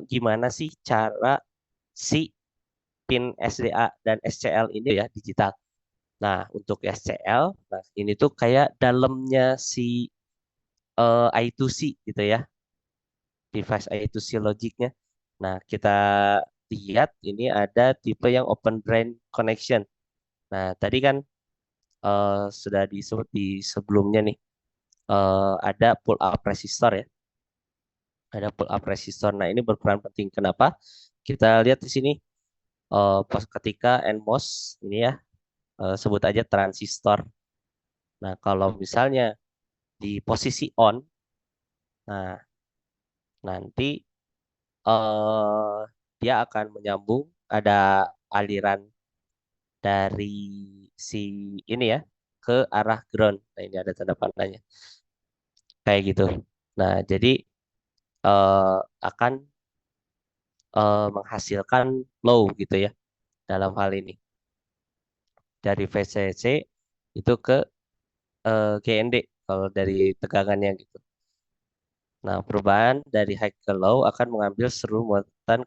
gimana sih cara si pin SDA dan SCL ini ya digital. Nah, untuk SCL, nah ini tuh kayak dalamnya si I2C gitu ya, device I2C logiknya. Nah, kita lihat ini ada tipe yang open brain connection. Nah, tadi kan sudah disebut di sebelumnya nih, ada pull up resistor ya. Ada pull up resistor. Nah, ini berperan penting. Kenapa? Kita lihat di sini pas ketika NMOS ini ya, sebut aja transistor. Nah, kalau misalnya di posisi on, nah nanti eh dia akan menyambung ada aliran dari si ini ya ke arah ground. Nah, ini ada tanda panahnya kayak gitu. Nah, jadi eh, akan menghasilkan low gitu ya dalam hal ini dari VCC itu ke GND kalau dari tegangannya gitu. Nah, perubahan dari high ke low akan mengambil seluruh muatan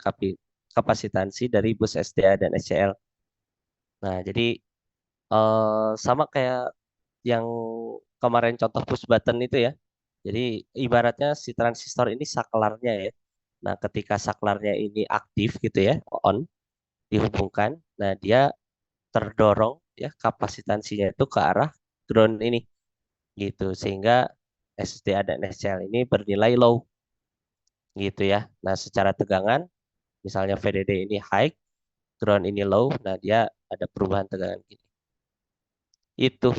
kapasitansi dari bus SDA dan SCL. Nah, jadi sama kayak yang kemarin contoh push button itu ya. Jadi ibaratnya si transistor ini saklarnya ya. Nah, ketika saklarnya ini aktif gitu ya, on, dihubungkan, nah dia terdorong ya kapasitansinya itu ke arah ground ini gitu sehingga SDA dan SCL ini bernilai low gitu ya. Nah, secara tegangan misalnya VDD ini high, ground ini low, nah dia ada perubahan tegangan gini. Itu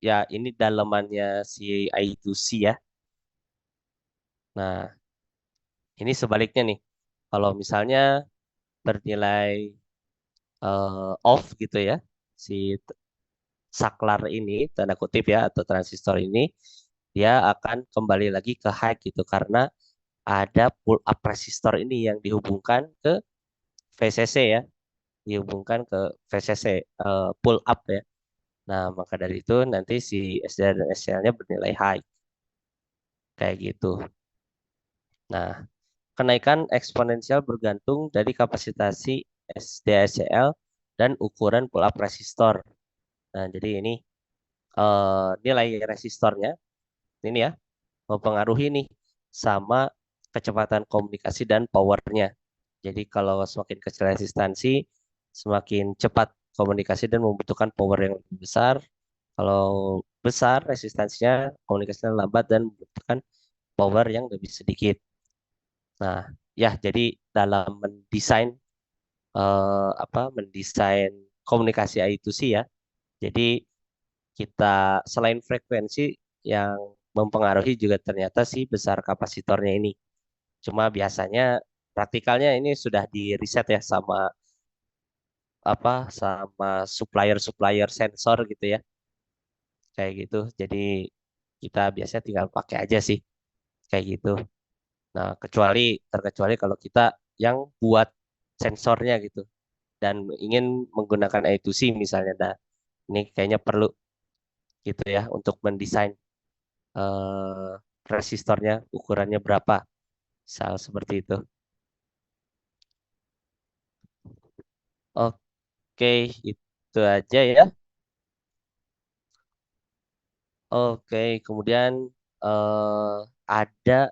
ya ini dalamannya si I2C ya. Nah, ini sebaliknya nih. Kalau misalnya bernilai off gitu ya, si saklar ini tanda kutip ya atau transistor ini dia akan kembali lagi ke high gitu karena ada pull up resistor ini yang dihubungkan ke VCC ya, dihubungkan ke VCC pull up ya. Nah, maka dari itu nanti si SDA dan SCL-nya bernilai high kayak gitu. Nah, kenaikan eksponensial bergantung dari kapasitasi SDA/SCL dan ukuran pull up resistor. Nah, jadi ini nilai resistornya ini ya mempengaruhi nih sama kecepatan komunikasi dan powernya. Jadi kalau semakin kecil resistansi, semakin cepat komunikasi dan membutuhkan power yang lebih besar. Kalau besar resistansinya, komunikasinya lambat dan membutuhkan power yang lebih sedikit. Nah, ya jadi dalam mendesain mendesain komunikasi I2C ya. Jadi kita selain frekuensi yang mempengaruhi juga ternyata si besar kapasitornya ini. Cuma biasanya praktikalnya ini sudah di riset ya sama supplier-supplier sensor gitu ya. Kayak gitu. Jadi kita biasanya tinggal pakai aja sih kayak gitu. Nah, terkecuali kalau kita yang buat sensornya gitu dan ingin menggunakan I2C misalnya. Nah, ini kayaknya perlu gitu ya untuk mendesain eh, resistornya ukurannya berapa. Misal seperti itu. Oke, itu aja ya. Oke, kemudian eh, ada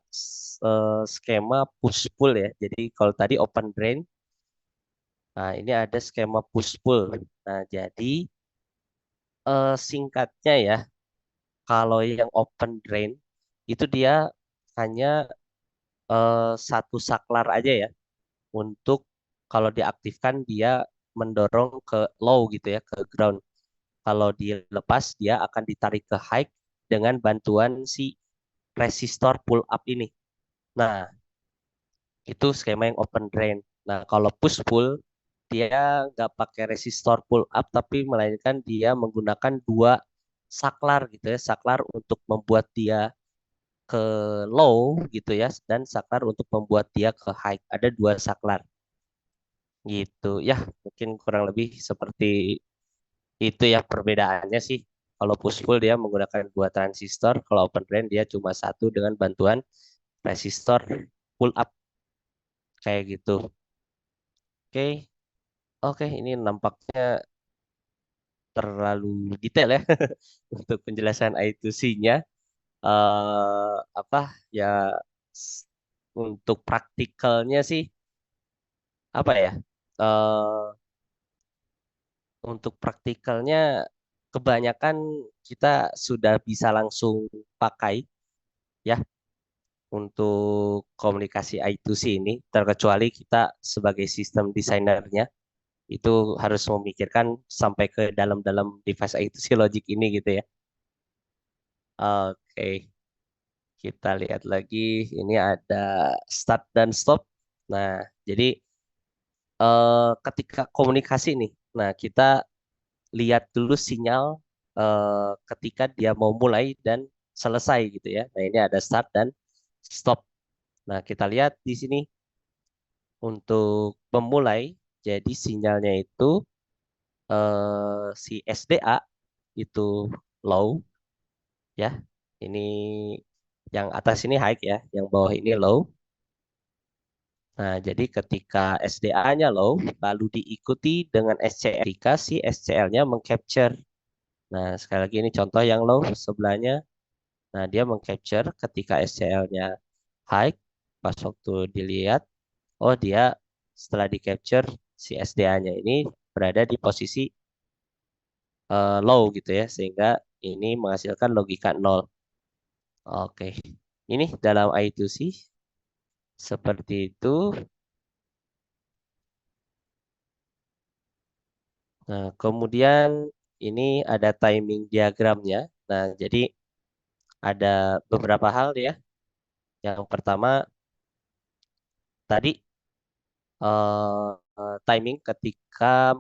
skema push pull ya. Jadi kalau tadi open drain, nah ini ada skema push pull. Nah, jadi singkatnya ya, kalau yang open drain itu dia hanya satu saklar aja ya untuk kalau diaktifkan dia mendorong ke low gitu ya, ke ground. Kalau dilepas dia akan ditarik ke high dengan bantuan si resistor pull up ini. Nah, itu skema yang open drain. Nah, kalau push pull dia nggak pakai resistor pull up tapi melainkan dia menggunakan dua saklar gitu ya, saklar untuk membuat dia ke low gitu ya dan saklar untuk membuat dia ke high. Ada dua saklar gitu. Ya, mungkin kurang lebih seperti itu ya perbedaannya sih. Kalau push pull dia menggunakan dua transistor, kalau open drain dia cuma satu dengan bantuan resistor pull up kayak gitu. Oke, oke, ini nampaknya terlalu detail ya untuk penjelasan I2C-nya. Apa ya s- untuk praktikalnya sih apa ya? eh untuk praktikalnya kebanyakan kita sudah bisa langsung pakai ya untuk komunikasi I2C ini, terkecuali kita sebagai sistem desainernya itu harus memikirkan sampai ke dalam-dalam device I2C logic ini gitu ya. Oke, kita lihat lagi. Ini ada start dan stop. Nah, jadi ketika komunikasi nih, nah kita lihat dulu sinyal ketika dia mau mulai dan selesai gitu ya. Nah, ini ada start dan stop. Nah, kita lihat di sini untuk pemulai, jadi sinyalnya itu si SDA itu low ya. Ini yang atas ini high ya, yang bawah ini low. Nah, jadi ketika SDA-nya low, lalu diikuti dengan SCL ketika si SCL-nya mengcapture. Nah, sekali lagi ini contoh yang low sebelahnya. Nah, dia mengcapture ketika SCL-nya high. Pas waktu dilihat, oh dia setelah di capture si SDA-nya ini berada di posisi low gitu ya, sehingga ini menghasilkan logika nol. Oke, ini dalam I2C seperti itu. Nah, kemudian ini ada timing diagramnya. Nah, jadi ada beberapa hal ya. Yang pertama tadi timing ketika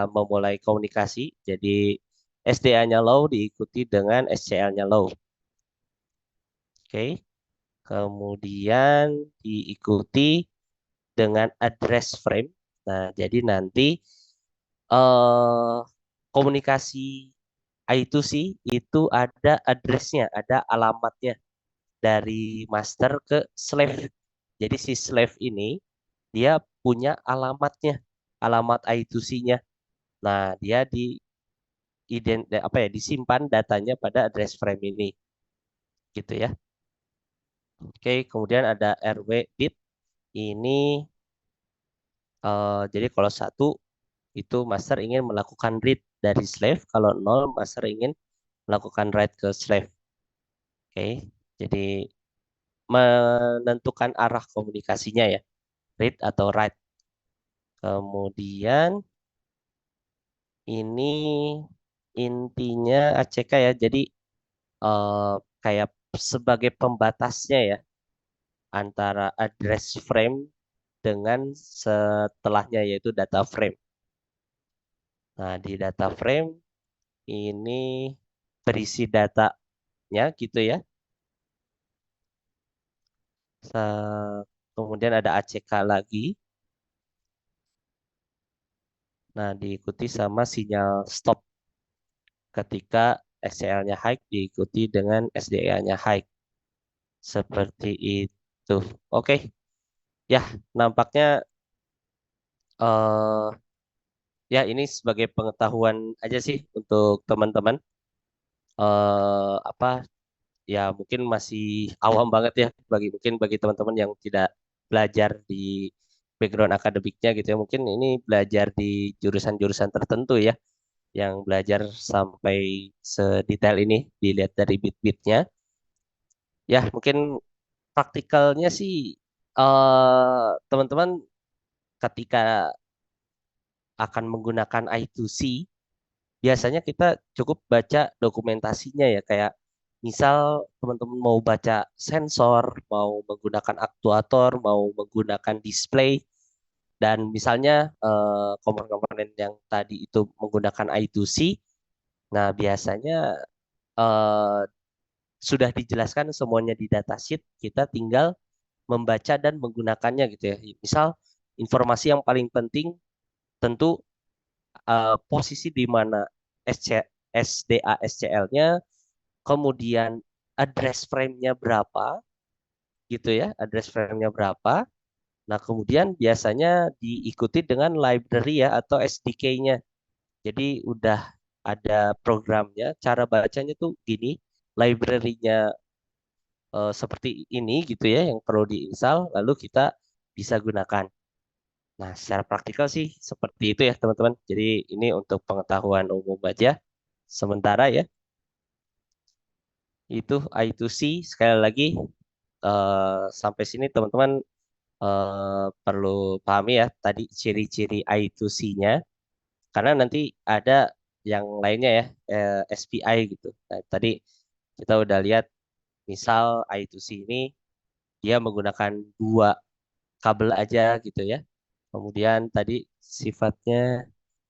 memulai komunikasi. Jadi SDA-nya low diikuti dengan SCL-nya low. Oke. Kemudian diikuti dengan address frame. Nah, jadi nanti eh komunikasi I2C itu ada addressnya, ada alamatnya dari master ke slave. Jadi si slave ini dia punya alamatnya, alamat I2C-nya. Nah, dia apa ya, disimpan datanya pada address frame ini, gitu ya. Oke, kemudian ada RW bit. Ini jadi kalau satu itu master ingin melakukan read dari slave, kalau nol master ingin melakukan write ke slave. Oke, jadi menentukan arah komunikasinya ya, read atau write. Kemudian ini intinya ACK ya, jadi eh, kayak sebagai pembatasnya ya antara address frame dengan setelahnya yaitu data frame. Nah, di data frame ini berisi datanya gitu ya. Kemudian ada ACK lagi. Nah, diikuti sama sinyal stop ketika SCL-nya high diikuti dengan SDA-nya high. Seperti itu. Oke, ya nampaknya eh ya ini sebagai pengetahuan aja sih untuk teman-teman. Apa ya mungkin masih awam banget ya bagi teman-teman yang tidak belajar di background akademiknya gitu ya. Mungkin ini belajar di jurusan-jurusan tertentu ya yang belajar sampai sedetail ini dilihat dari bit-bitnya. Ya, mungkin praktikalnya sih teman-teman ketika akan menggunakan I2C biasanya kita cukup baca dokumentasinya ya kayak misal teman-teman mau baca sensor, mau menggunakan aktuator, mau menggunakan display dan misalnya komponen-komponen yang tadi itu menggunakan I2C, nah biasanya eh, sudah dijelaskan semuanya di datasheet, kita tinggal membaca dan menggunakannya gitu ya. Misal informasi yang paling penting tentu posisi di mana SC, SDA SCL-nya, kemudian address frame-nya berapa gitu ya, address frame-nya berapa. Nah, kemudian biasanya diikuti dengan library ya atau SDK-nya. Jadi udah ada programnya, cara bacanya tuh gini, library-nya seperti ini gitu ya yang perlu diinstal, lalu kita bisa gunakan. Nah, secara praktikal sih seperti itu ya teman-teman. Jadi ini untuk pengetahuan umum aja. Sementara ya, itu I2C sekali lagi sampai sini teman-teman perlu pahami ya tadi ciri-ciri I2C-nya. Karena nanti ada yang lainnya ya, SPI gitu. Nah, tadi kita udah lihat misal I2C ini dia menggunakan dua kabel aja gitu ya. Kemudian tadi sifatnya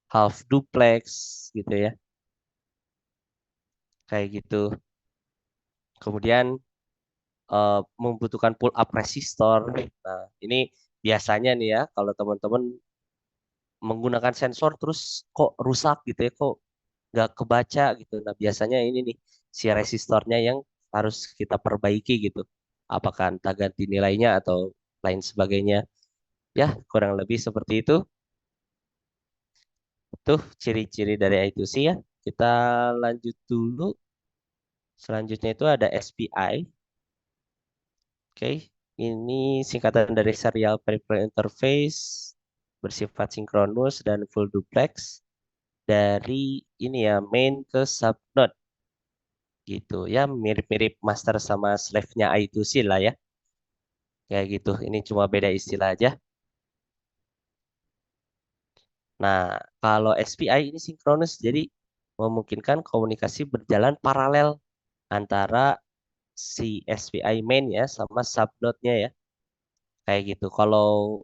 half duplex gitu ya, kayak gitu. Kemudian membutuhkan pull up resistor. Nah, ini biasanya nih ya, kalau teman-teman menggunakan sensor terus kok rusak gitu ya, kok nggak kebaca gitu. Nah, biasanya ini nih si resistornya yang harus kita perbaiki gitu. Apakah entah ganti nilainya atau lain sebagainya. Ya, kurang lebih seperti itu. Tuh ciri-ciri dari I2C ya. Kita lanjut dulu. Selanjutnya itu ada SPI. Oke, ini singkatan dari Serial Peripheral Interface, bersifat sinkronus dan full duplex dari ini ya main ke subnode gitu ya, mirip-mirip master sama slave-nya I2C lah ya, kayak gitu. Ini cuma beda istilah aja. Nah, kalau SPI ini sinkronus, jadi memungkinkan komunikasi berjalan paralel antara si SPI main ya sama subnode-nya ya, kayak gitu. Kalau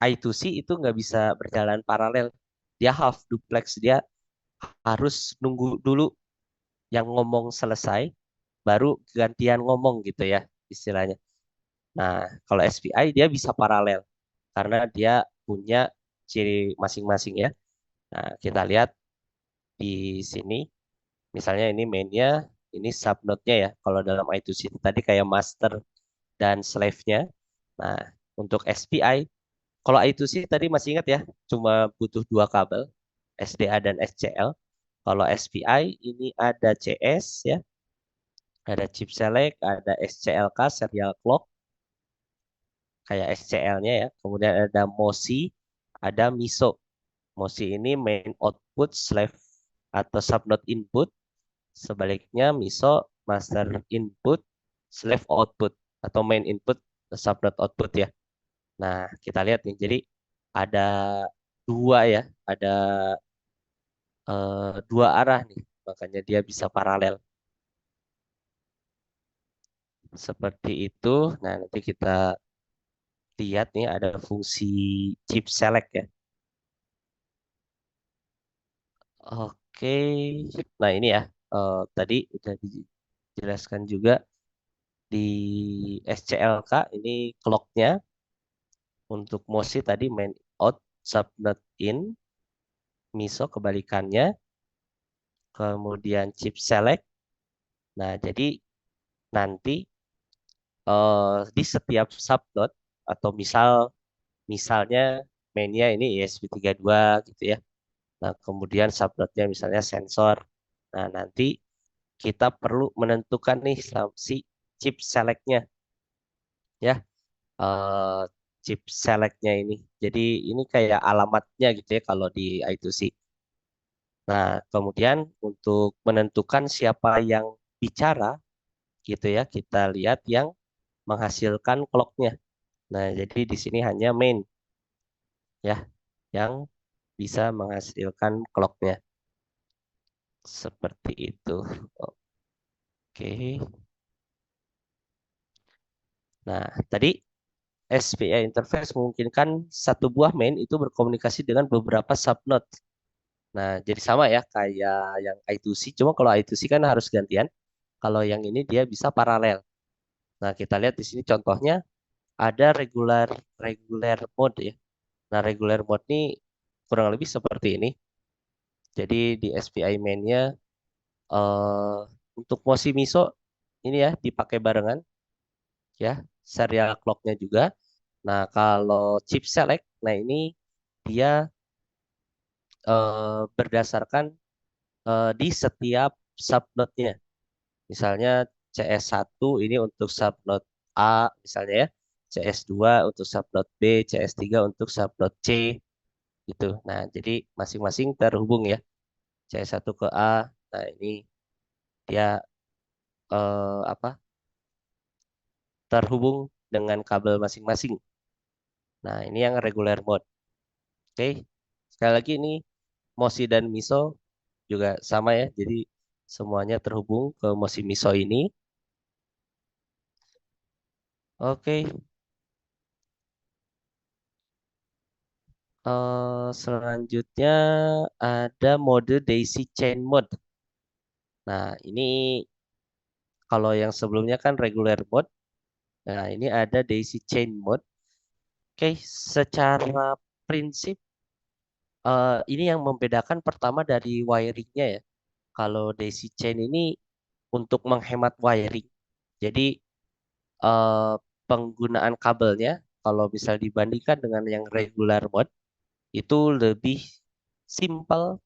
I2C itu nggak bisa berjalan paralel. Dia half duplex, dia harus nunggu dulu yang ngomong selesai, baru gantian ngomong gitu ya istilahnya. Nah, kalau SPI dia bisa paralel karena dia punya ciri masing-masing ya. Nah, kita lihat di sini, misalnya ini mainnya, ini subnode-nya ya. Kalau dalam I2C itu tadi kayak master dan slave-nya. Nah, untuk SPI, kalau I2C tadi masih ingat ya, cuma butuh dua kabel, SDA dan SCL. Kalau SPI ini ada CS ya, ada chip select, ada SCLK serial clock kayak SCL-nya ya. Kemudian ada MOSI, ada MISO. MOSI ini main output slave atau subnode input. Sebaliknya MISO master input slave output atau main input subnode output ya. Nah, kita lihat nih. Jadi ada dua ya, ada dua arah nih. Makanya dia bisa paralel. Seperti itu. Nah, nanti kita lihat nih ada fungsi chip select ya. Oke. Nah, ini ya. Tadi udah dijelaskan juga di SCLK ini clocknya untuk MOSI tadi main out, subnet in, MISO kebalikannya, kemudian chip select. Nah, jadi nanti di setiap subnode atau misalnya mainnya ini ESP32 gitu ya. Nah, kemudian subnode-nya misalnya sensor. Nah, nanti kita perlu menentukan nih si chip select-nya ya. eh, Chip select-nya ini. Jadi ini kayak alamatnya gitu ya kalau di I2C. Nah, kemudian untuk menentukan siapa yang bicara gitu ya, kita lihat yang menghasilkan clock-nya. Nah, jadi di sini hanya main ya yang bisa menghasilkan clock-nya. Seperti itu. Oke. Nah, tadi SPI interface memungkinkan satu buah main itu berkomunikasi dengan beberapa subnode. Nah, jadi sama ya kayak yang I2C, cuma kalau I2C kan harus gantian. Kalau yang ini dia bisa paralel. Nah, kita lihat di sini contohnya ada regular regular mode ya. Nah, regular mode ini kurang lebih seperti ini. Jadi di SPI main-nya untuk Moshi Miso ini ya dipakai barengan ya, serial clocknya juga. Nah, kalau chip select, nah ini dia berdasarkan di setiap subnode-nya. Misalnya CS1 ini untuk subnode A misalnya ya, CS2 untuk subnode B, CS3 untuk subnode C gitu. Nah, jadi masing-masing terhubung ya. CS1 ke A. Nah, ini dia apa? Terhubung dengan kabel masing-masing. Nah, ini yang regular mode. Oke. Sekali lagi ini Mosi dan Miso juga sama ya. Jadi semuanya terhubung ke Mosi Miso ini. Oke. Selanjutnya ada mode Daisy Chain Mode. Nah, ini kalau yang sebelumnya kan regular mode. Nah, ini ada Daisy Chain Mode. Oke, secara prinsip ini yang membedakan pertama dari wiringnya ya. Kalau Daisy Chain ini untuk menghemat wiring. Jadi eh, penggunaan kabelnya kalau misal dibandingkan dengan yang regular mode itu lebih simple